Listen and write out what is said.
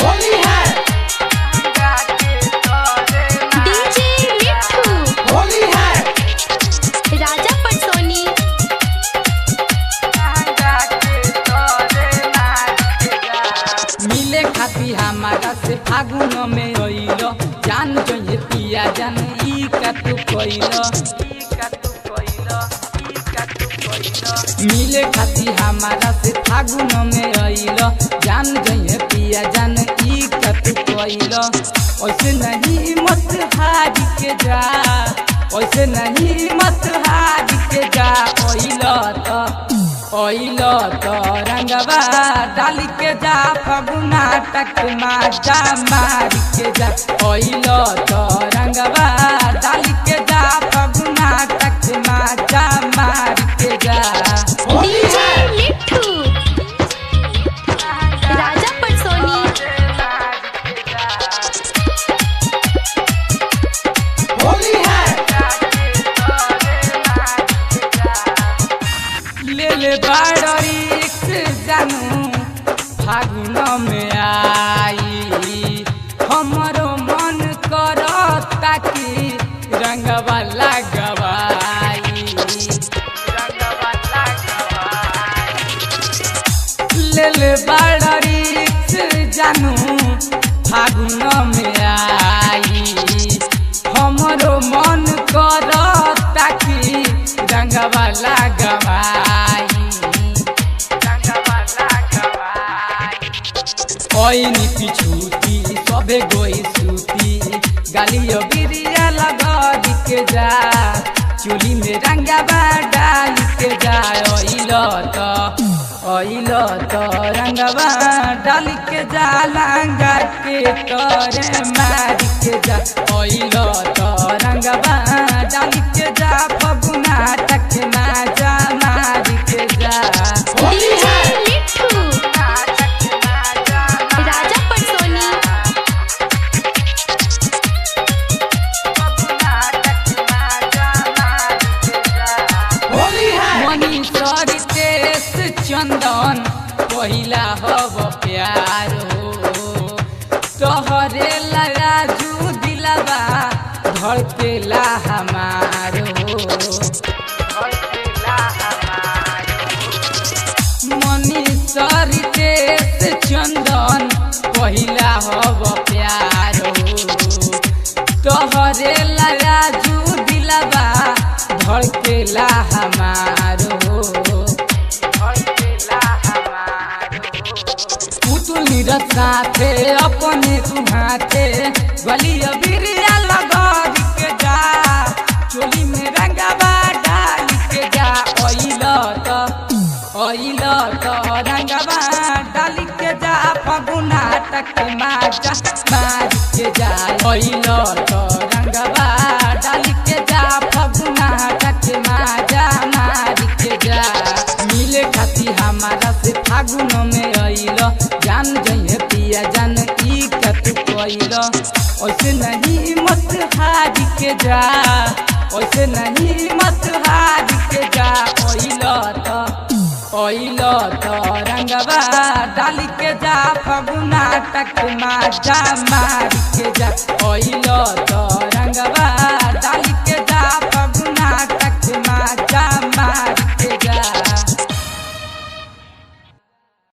होली है डीजे मिट्ठू होली है राजा पटसोनी मिले खाती हमारा से फागुन में अइलो जान जइए पिया जान ई का तू कइलो मिले खाती हमारा से फागुन में अइलो जान जइए पिया जान ई का तू कइलो ऐसे नहीं मत हार के जा ऐसे नहीं मत हार के जा ओइलो तो रंगवा डाल के जा फगुना टक माजा मार के जा ओइलो तो रंगवा डाल के जा फगुना टक माजा मार के जा डीजे मिट्ठू राजा पटसोनी होली है ले ले बाड़ीक्स जानू फागुन में आई हमरो मन करता कि रंगवा लगवाई ले ले बाड़ीक्स जानू फागुन में आई हमरो मन करता कि रंगवा लगवाई ओइनी पिछूती सबे गोई सूती गालियो बिरिया लगा के जा चूली में रंगवा डाल के जा ओइलो तो रंगवा डाल के जा लंगा के तोरे मार के जा ओइलो तो रंगवा डाल के जा फगुना तक माजा मार के जा डीजे मिट्ठू राजा पटसोनी होली है मनीषर तेस चंदन पहिला हब प्यार हो तोहरे लाजू दिलवा धड़केला हमार हो मनीषर तेस चंदन पहिला हब प्यार हो तोहरे लाजू दिलवा धड़केला हमार हो पुतुल साथे अपने तुम्हारे गलिया बिरिया लगा के जा चोली में रंगवा डाल के जा ओइलो तो रंगवा डाल के जा फगुना तक माजा मार के जा ओइलो तो रंगवा डाल के जा फगुना तक माजा मार के जा मिले खाती हमारा से फागुन में अइलो जान जइए पिया जान ई का तू कइलो ऐसे नहीं मत हार के जा ऐसे नहीं मत हार के जा ओइलो तो रंगवा डाल के जा फगुना तक माजा मार के जा ओइलो तो रंगवा